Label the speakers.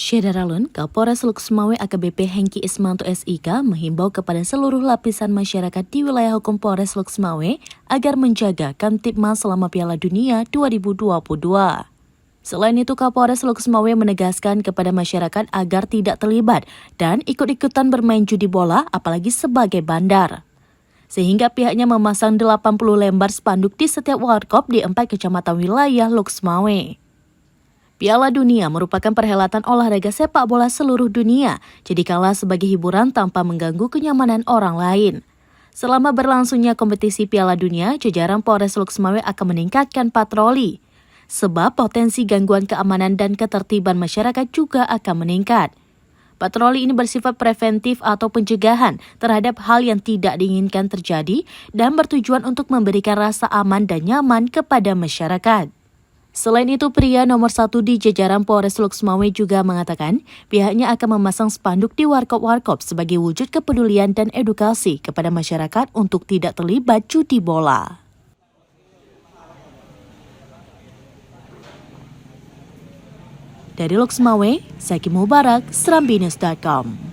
Speaker 1: Syedaralun, Kapolres Luksumawe AKBP Hengki Ismanto SIK menghimbau kepada seluruh lapisan masyarakat di wilayah hukum Polres Luksumawe agar menjaga Kamtibmas selama Piala Dunia 2022. Selain itu, Kapolres Luksumawe menegaskan kepada masyarakat agar tidak terlibat dan ikut-ikutan bermain judi bola, apalagi sebagai bandar. Sehingga pihaknya memasang 80 lembar spanduk di setiap warkop di 4 kecamatan wilayah Luksumawe. Piala Dunia merupakan perhelatan olahraga sepak bola seluruh dunia, jadikanlah sebagai hiburan tanpa mengganggu kenyamanan orang lain. Selama berlangsungnya kompetisi Piala Dunia, jajaran Polres Luksumawe akan meningkatkan patroli, sebab potensi gangguan keamanan dan ketertiban masyarakat juga akan meningkat. Patroli ini bersifat preventif atau pencegahan terhadap hal yang tidak diinginkan terjadi dan bertujuan untuk memberikan rasa aman dan nyaman kepada masyarakat. Selain itu, pria nomor 1 di jajaran Polres Luksumawe juga mengatakan pihaknya akan memasang spanduk di warkop-warkop sebagai wujud kepedulian dan edukasi kepada masyarakat untuk tidak terlibat judi bola. Dari Luksumawe, Zaki Mubarak, SerambiNews.com.